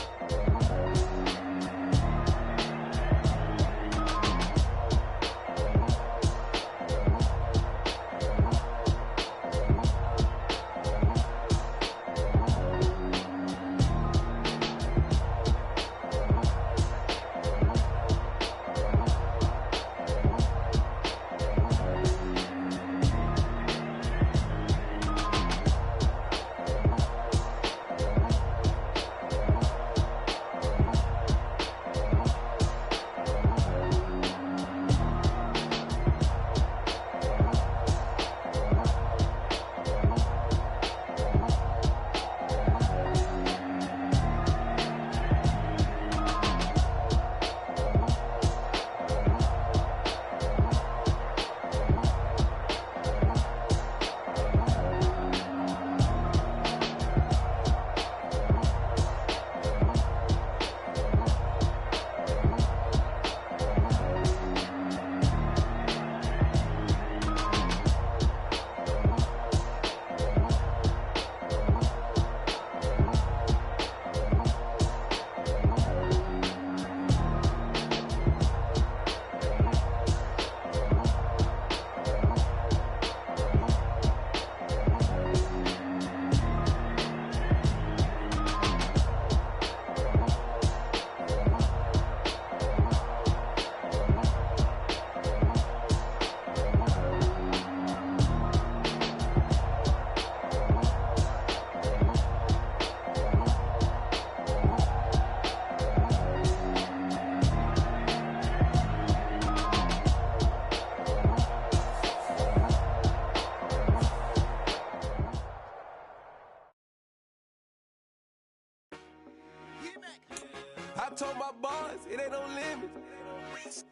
E: I told my boys, it ain't no limits.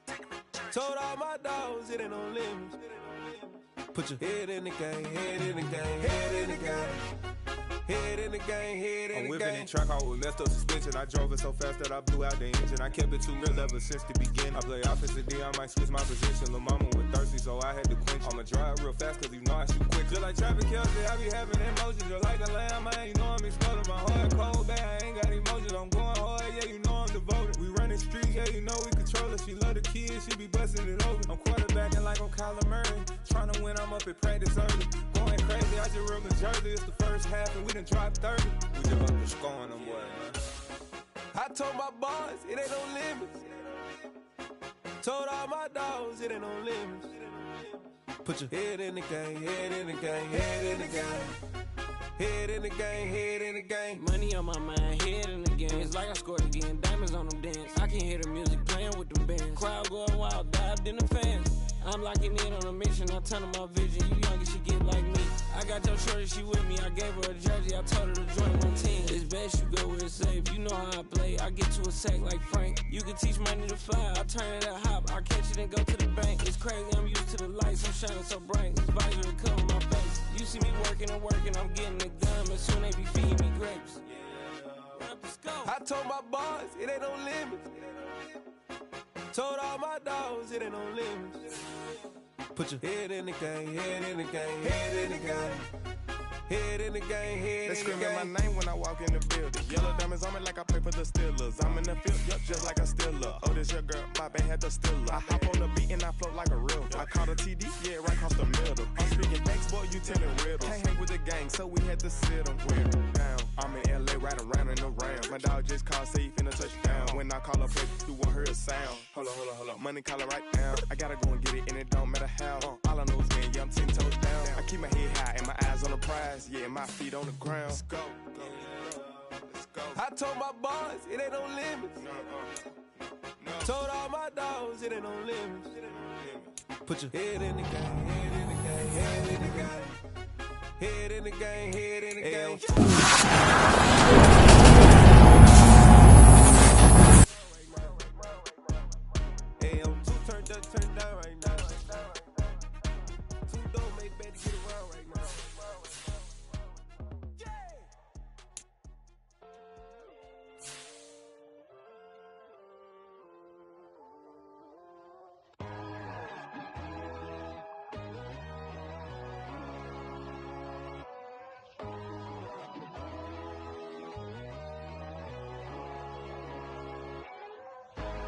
E: Told all my dogs, it ain't no limits. Put your head in the game, head in the game, head in the game. Head in the game, head in the game. I'm whipping in track out with messed up suspension. I drove it so fast that I blew out the engine. I kept it too real ever since the beginning. I play offensive D, I might switch my position. Lil' mama was thirsty, so I had to quench. I'ma drive real fast, cause you know I shoot quick. Just like traffic Kelsey, I be having emotions. Just like a lamb, man, you know I'm exploding. My heart cold, bad, I ain't got emotions. I'm going hard, yeah, you know I'm devoted. We running streets, yeah, you know we control it. She love the kids, she be busting it over. I'm quarterbacking like I'm Kyler Murray. Trying to win, I'm up at practice early. Going crazy, I just real the jersey. It's the first half and we done dropped 30. We just up to scoring them, boy, man. I told my boys, it ain't no limits. Told all my dogs it ain't no limits. Put your head in the game, head in the game, head in the game. Head in the game, head in the game.
F: Money on my mind, head in the game. It's like I scored again, diamonds on them dance. I can hear the music playing with the bands. Crowd going wild, dived in the fans. I'm locking in on a mission, I turn on my vision. You young and she get like me. I got your shorty, she with me. I gave her a jersey, I told her to join my team. It's best you go where it's safe. You know how I play. I get to a sack like Frank. You can teach money to fly. I turn it up hop. I catch it and go to the bank. It's crazy, I'm used to the lights. I'm shining so bright. This visor to cover my face. You see me working and working. I'm getting it done. But soon they be feeding me grapes.
E: I told my boys it ain't no limits. Told all my dogs it ain't no limits. Put your head in the game, head in the game, head in the game. Head in the game, head in the game.
G: They screaming my name when I walk in the building. Yellow diamonds on me like I play for the Steelers. I'm in the field, yup, just like a Steeler. Oh, this your girl, my band had the Steeler. I hop on the beat and I float like a river. I caught a TD, yeah, right across the middle. I'm speaking thanks, boy, you telling riddles. Can't hang with the gang, so we had to sit them down. I'm in LA, riding around in the Rams. My dog just called, say he finna touch down. When I call up, you won't hear a sound. Hold up, money call it right now. I gotta go and get it, and it don't matter how. All I know is getting, yeah, I'm 10 toes down. I keep my head high and my eyes on the prize. Yeah, my feet on the ground. Let's go. Let's go.
E: I told my boys it ain't no limits. Told all my dogs it ain't no limits. Put your head in the game, head in the game, head in the game. Head in the game, head in the game. Hey, I'm too turned up, turned down right now. Too dope, make better get around right now.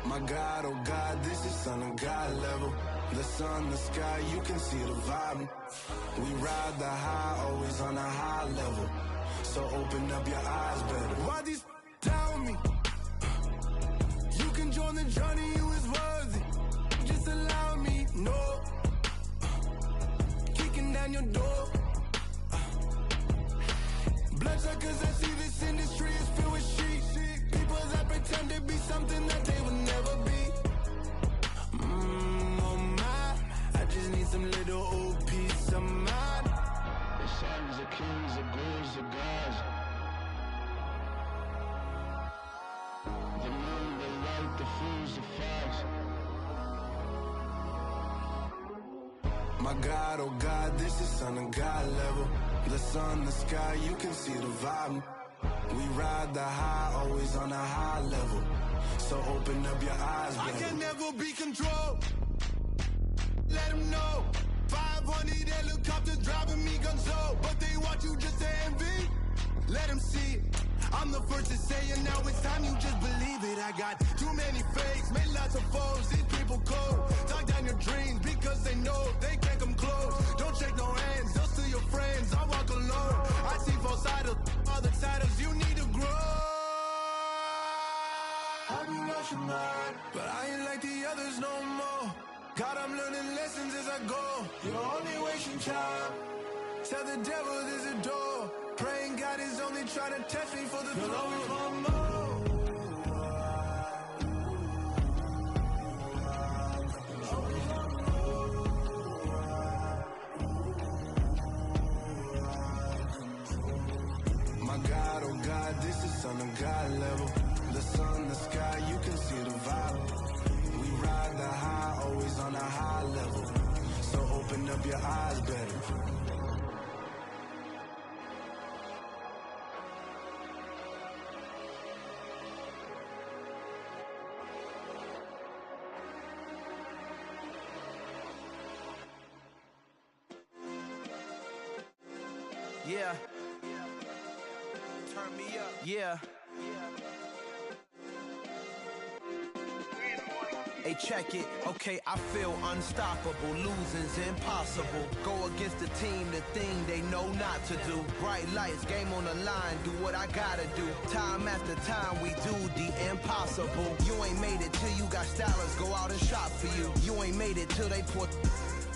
H: My God, oh God, this is Son of God level. The sun, the sky, you can see the vibe. We ride the high, always on a high level. So open up your eyes better. Why these tell me? You can join the journey, you is worthy. Just allow me, no. Kicking down your door. Bloodsuckers, I see this industry is filled with sheep. People that pretend to be something that they will never be. Oh my, I just need some little old peace of mind. The sons of kings, the gurus, the gods. The moon, the light, the fools, the facts. My God, oh God, this is Son of God level. The sun, the sky, you can see the vibe. We ride the high, always on a high level. So open up your eyes, baby. I can never be controlled. Let them know. 500 helicopters driving me gunso. But they want you just to envy. Let them see it. I'm the first to say it, now it's time you just believe it. I got too many fakes, made lots of foes. These people cold. Talk down your dreams because they know they can't come close. Don't shake no hands, they'll steal your friends. I walk alone. I see false idols, other titles. You need to grow. I be lost your mind, but I ain't like the others no more. God, I'm learning lessons as I go. You're only wasting time. Tell the devil there's a door. Praying God is only trying to test me for the throne. Always want more. My God, oh God, this is Son of God level. The sun, the sky, you can see the vibe. We ride the high, always on a high level. So open up your eyes better.
B: Yeah. Turn me up. Yeah.
H: Hey, check it. Okay, I feel unstoppable. Losing's impossible. Go against the team, the thing they know not to do. Bright lights, game on the line, do what I gotta do. Time after time, we do the impossible. You ain't made it till you got stylists go out and shop for you. You ain't made it till they put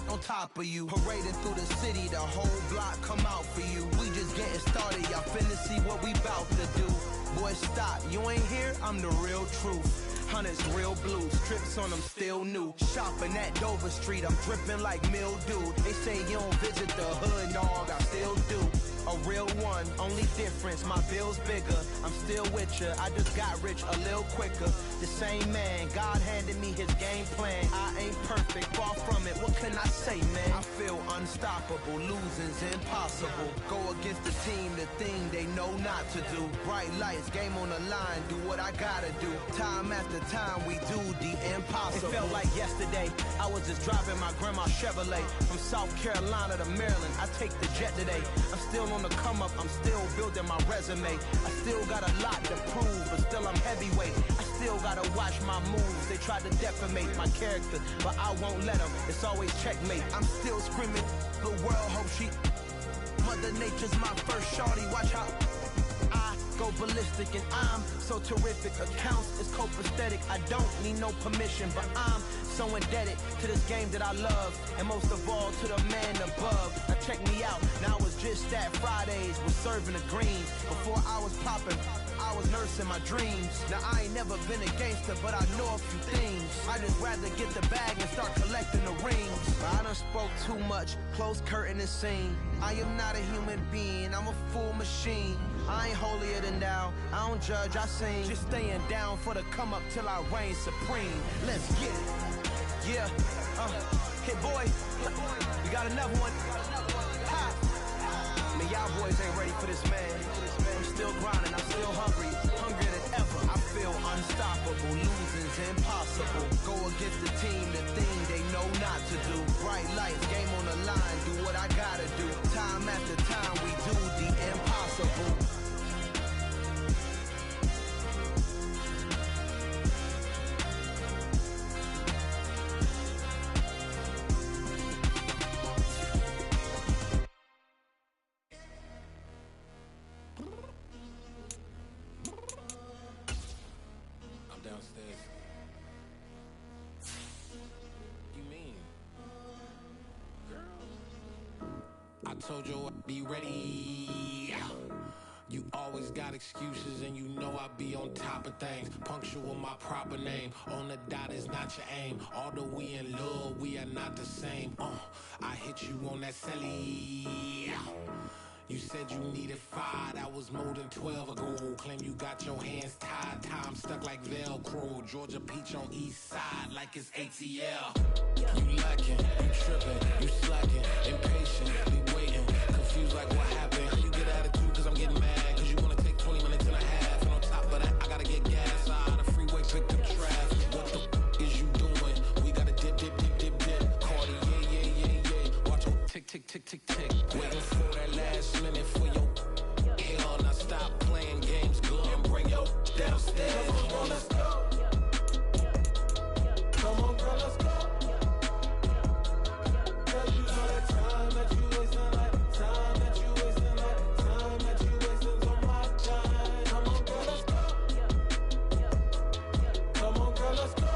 H: on top of you. Parading through the city, the whole block come out for you. We just getting started, y'all finna see what we bout to do. Boy, stop, you ain't here, I'm the real truth. Hunters, real blues, trips on them still new. Shopping at Dover Street, I'm dripping like mildew. They say you don't visit the hood, dog, I still do. A real one, only difference, my bill's bigger. I'm still with ya, I just got rich a little quicker. The same man, God handed me his game plan. I ain't perfect, far from it, what can I say, man? I feel unstoppable, losing's impossible. Go against the team, the thing they know not to do. Bright lights, game on the line, do what I gotta do. Time after time, we do the impossible. It felt like yesterday, I was just driving my grandma's Chevrolet. From South Carolina to Maryland, I take the jet today. I'm still on the come up, I'm still building my resume. I still got a lot to prove, but still I'm heavyweight. I still gotta watch my moves. They tried to defamate my character, but I won't let them. It's always checkmate. I'm still screaming, the world hope she. Mother Nature's my first shorty. Watch how I go ballistic, and I'm so terrific. Accounts is copacetic. I don't need no permission, but I'm so indebted to this game that I love, and most of all to the man above. Now check me out, now I was just at Fridays, was serving the greens. Before I was popping, I was nursing my dreams. Now I ain't never been a gangster, but I know a few things. I just rather get the bag and start collecting the rings. I done spoke too much, close curtain and scene. I am not a human being, I'm a full machine. I ain't holier than thou, I don't judge, I sing. Just staying down for the come up till I reign supreme. Let's get it. Yeah, hit boy, we got another one. Ha! Man, y'all boys ain't ready for this, man. I'm still grinding, I'm still hungry, hungrier than ever. I feel unstoppable, losing's impossible. Go against the team, the thing they know not to do. Bright lights, game on the line, do what I gotta do. Time after time, we do the impossible.
E: Downstairs. You mean? Girl, I told you I'd be ready. You always got excuses and you know I be on top of things. Punctual my proper name. On the dot is not your aim. Although we in love, we are not the same. I hit you on that celly. You said you needed 5, that was more than 12 ago. Claim you got your hands tied, time stuck like Velcro. Georgia peach on east side like it's ATL. You lacking, you tripping, you slacking, impatient, be waiting, confused like what happened. How you get attitude cause I'm getting mad, cause you wanna take 20 minutes and a half. And on top of that, I gotta get gas out of the freeway, pick up traffic. What the is you doing? We gotta dip, dip, dip, dip, dip. Cardi, yeah. Watch your tick, tick, tick, tick, tick. Waiting for that last minute for your hell. Now stop playing games, go and bring your downstairs. Come on, girl, let's go. Come on, girl, let's go. Girl, you know that time that you wasting, like time that you wasting, like time that you wasting on my time. Come on, girl, let's go. Come on, girl, let's go.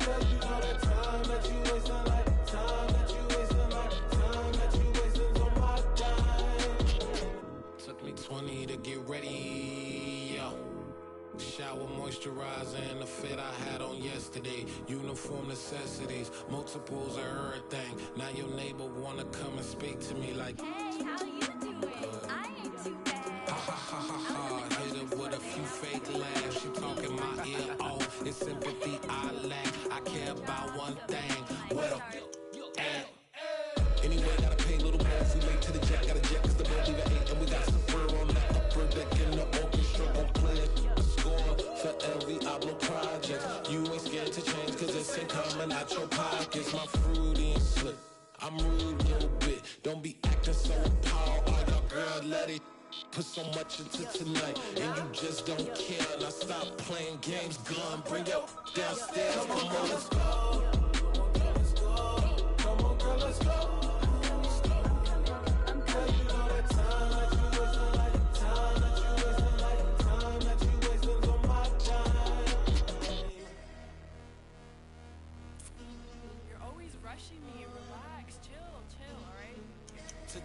E: Girl, you know that time that you wasting, like time that you wasting, like time that you wasting on my time. Took me 20 to get ready, yo. Shower moisturizer and the fit I had on yesterday. Uniform necessities, multiples of everything. Now your neighbor wanna come and speak to me like,
I: hey, how you doing? I ain't too bad.
E: Ha ha ha ha ha. Hit her with a few fake laughs. She talking my ear off. It's sympathy I lack. I care about one thing. What up? Anyway, gotta pay a little more if we late to the jet. Got a jet cause the boat leave at 8. And we got some fur on the upper deck in the orchestra. Gon' play a score for every Oblo project. You ain't scared to change cause it's ain't coming out your pockets. My fruity and slick. I'm rude a little bit. Don't be acting so appalled. Oh, your girl let it. Put so much attention to tonight, and you just don't care. Now stop playing games, gun, bring your downstairs. Come on, let's go. Come on, girl, let's go.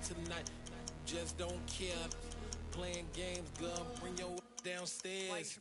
E: Tonight, just don't care. Playing games, gun, bring your downstairs.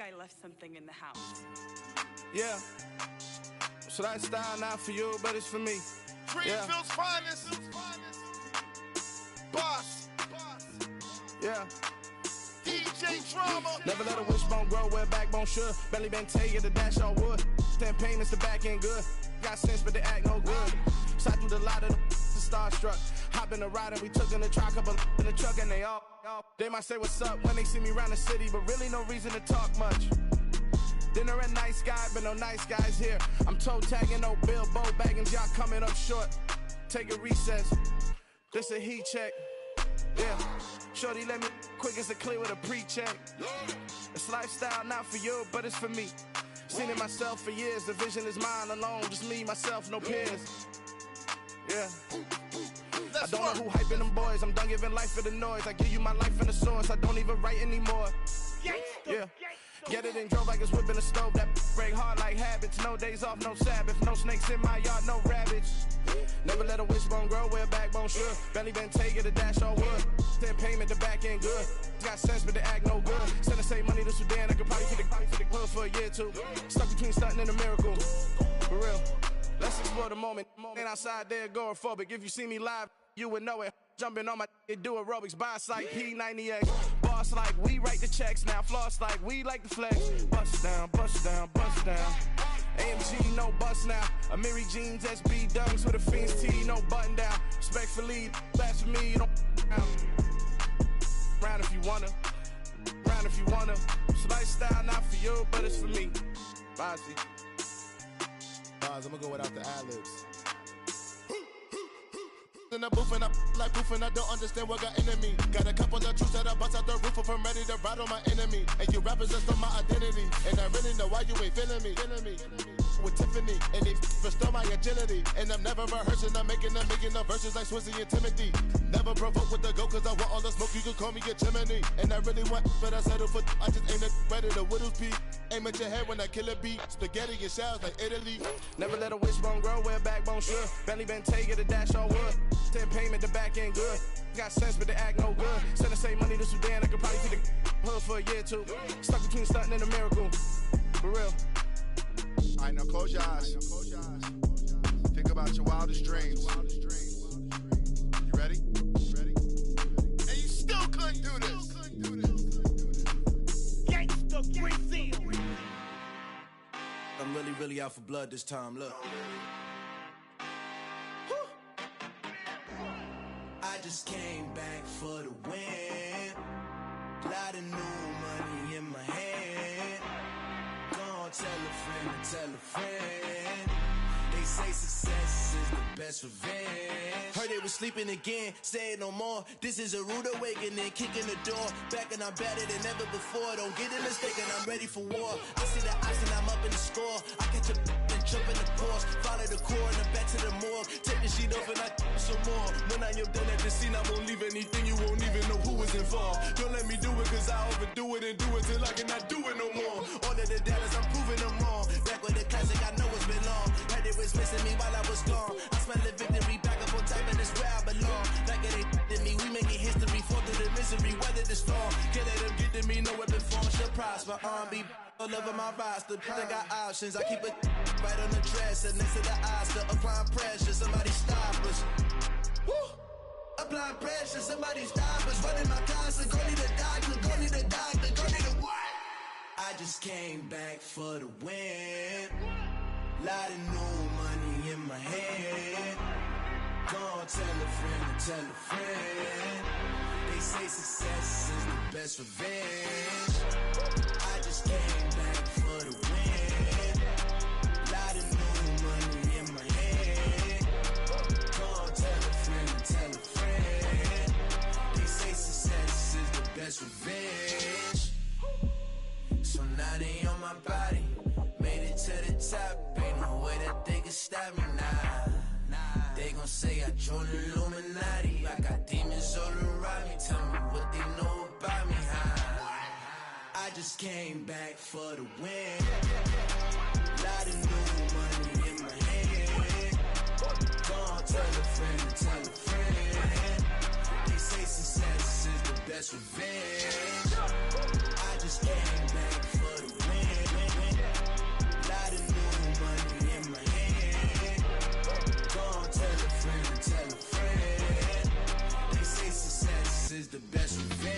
J: I left something in the house.
E: Yeah. So that style not for you, but it's for me.
G: Greenfield's finest. Boss.
E: Yeah.
G: DJ Drama.
E: Never let a wishbone grow where backbone should. Belly been taking the dash all wood. 10 payments, the back ain't good. Got sense, but they act no good. Side through the lot of the starstruck. Hop in the ride and we took in the truck, couple in the truck, and they might say what's up when they see me around the city, but really no reason to talk much. Dinner at Nice Guy, but no nice guys here. I'm toe tagging, no Bilbo baggins, y'all coming up short. Take a recess. This a heat check. Yeah. Shorty let me quick as a clear with a pre-check. It's lifestyle not for you, but it's for me. Seen it myself for years. The vision is mine alone, just me, myself, no peers. Yeah. I don't know who hyping them boys. I'm done giving life for the noise. I give you my life in the source. I don't even write anymore. Yeah. Get it and drove like it's whipping a stove. That break hard like habits. No days off, no Sabbath. No snakes in my yard, no rabbits. Never let a wishbone grow where a backbone should. Belly been taking the dash all wood. 10 payment, the back ain't good. Got sense, but they act no good. Send the same money to Sudan. I could probably feed the hood for a year or two. Stuck between stunting and a miracle. For real. Let's explore the moment. Ain't outside there agoraphobic. If you see me live, you would know it. Jumping on my do aerobics, boss like P90X. Boss like we write the checks now. Floss like we like the flex. Bust down, bust down, bust down. AMG, no bust now. Amiri jeans, SB dunks with a Fiends T, no button down. Respectfully, that's for me, you don't round if you wanna. Round if you wanna. It's lifestyle not for you, but it's for me. Bossy.
G: I'm gonna go without the ad-libs. In the booth and I like proof and I don't understand what got into me. Got a couple of truths that I bust out the roof if I'm ready to ride on my enemy. And you rappers just on my identity. And I really know why you ain't feeling me. With Tiffany, and they restore my agility. And I'm never rehearsing, I'm making them verses like Swizzy and Timothy. Never provoke with the go, cause I want all the smoke, you can call me a chimney. And I really want, but I settle for, I just aim it ready to whittles pee. Aim at your head when I kill a beat. Spaghetti and shells like Italy.
E: Never let a wishbone grow where a backbone should. Belly been taking the dash all wood. 10 payment, the back ain't good. Got sense, but they act no good. Send the same money to Sudan, I could probably feed the hood for a year or two. Stuck between stunting and a miracle. For real.
G: Alright, now close your eyes. Think about your wildest dreams. You ready? And you still couldn't do this. Gangsta Brazil.
H: I'm really out for blood this time, look. I just came back for the win. Lot of new money in my hand. Gonna tell a friend to tell a friend. They say success is the best revenge. Heard they was sleeping again, say it no more. This is a rude awakening, kicking the door. Back and I'm better than ever before. Don't get it mistaken, I'm ready for war. I see the ice and I'm up in the score. I catch a and jump in the course. Follow the core and then back to the morgue. Take the sheet off and I some more. When I am done at the scene, I won't leave anything. You won't even know who was involved. Don't let me do it cause I overdo it and do it till I cannot do it no more. All of the doubters, I'm proving them wrong. Back with the classic, I know it's been long. Heard it was missing me while I was gone. I smell the victory back up on top and it's where I belong. Like it ain't to me, we making history. Fall through the misery, weather the storm. Can't let them get to me, no weapon form should prosper. Be all over my roster, they got options. I keep it right on the dresser, next to the Oscar. Applying pressure, somebody stop us. Woo! Applying pressure, somebody stop us. Running my concert, go need a doctor, go need a doctor, go need a what? I I just came back for the win. Lot of new money in my hand. Go tell a friend to tell a friend. They say success is the best revenge. I just came back for the win. Lot of new money in my hand. Go tell a friend to tell a friend. They say success is the best revenge. So now they on my body. Made it to the top. Ain't no way that they can stop me now. They gon' say I joined the Illuminati. I got demons all around me. Tell me what they know about me, huh? I just came back for the win. Lot of new money in my hand. Gonna tell a friend to tell a friend. They say success is the best revenge. I just came back for the win. Lot of new money in my hand. Gonna tell a friend to tell a friend. They say success is the best revenge.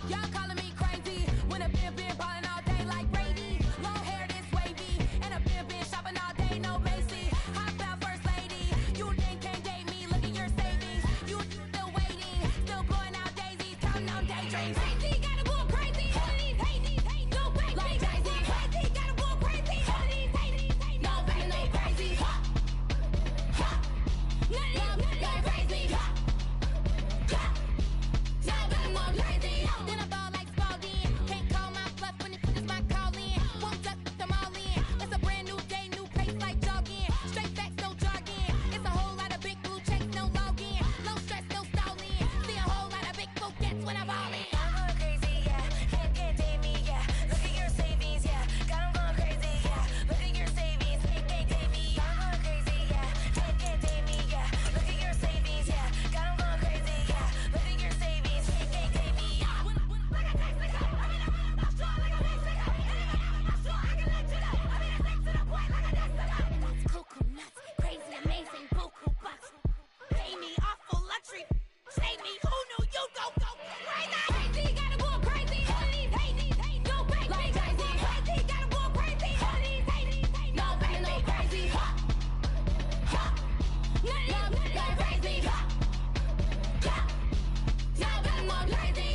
I: Y'all calling me crazy when I've been ballin' all day like Brady. Long hair this wavy, and I've been shopping all day, no Macy. Hop out first lady, you then can't date me. Look at your savings, you still waiting, still blowing out daisies, counting on daydreams. Crazy, gotta go crazy. All of these hate, no fake, like crazy. Crazy, gotta go crazy. All of these hate, no fake, no crazy. None of these crazy. Then I ball like Spalding. Can't call my bluff when it's my call in. Won't duck them all in. It's a brand new day, new pace like jogging. Straight facts, no jogging. It's a whole lot of big blue checks, no login. No stress, no stalling. See a whole lot of big gets when I ball in. I'm going crazy, yeah. Can't date me, yeah. Look at your savings, yeah. Got 'em going crazy, yeah. Look at your savings, can't date me. I'm going crazy, yeah. Can't date me, yeah. Look at your savings, yeah. Got 'em going crazy, yeah. Look at your savings, can't date me. Cuckoo nuts, crazy, amazing, buku bucks. Pay me awful luxury. Save me, who knew you go crazy? Crazy, gotta go crazy. All of these hate, no fake, like crazy. Crazy, gotta go crazy. All of these hate, no fake, no crazy. None of these crazy. Now I'm more crazy.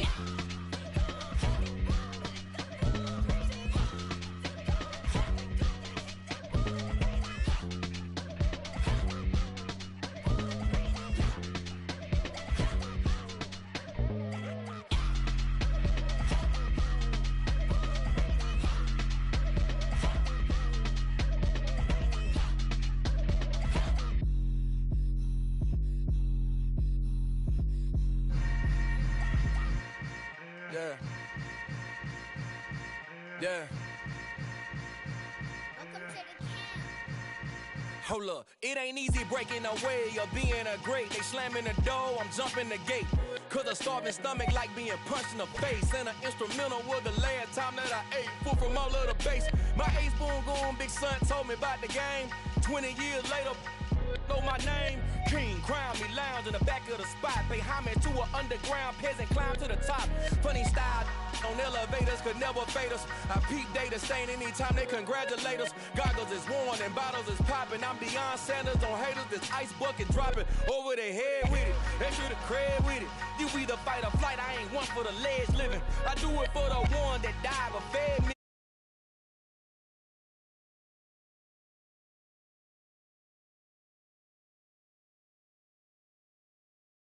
E: Yeah. Yeah. Hold up, it ain't easy breaking away or being a great. They slamming the door, I'm jumping the gate. Cause a starving stomach like being punched in the face. And an instrumental was the last time that I ate food from all of the base. My ace boom goon, big son told me about the game. 20 years later, know my name. King, crown me, lounge in the back of the spot. Pay homage to an underground peasant, climb to the top. Funny style on elevators could never fade us. I peep data stain anytime they congratulate us. Goggles is worn and bottles is popping. I'm Deion Sanders on haters, this ice bucket dropping over their head with it. Extra the cred with it. You either fight or flight, I ain't one for the ledge living. I do it for the one that died but fed me.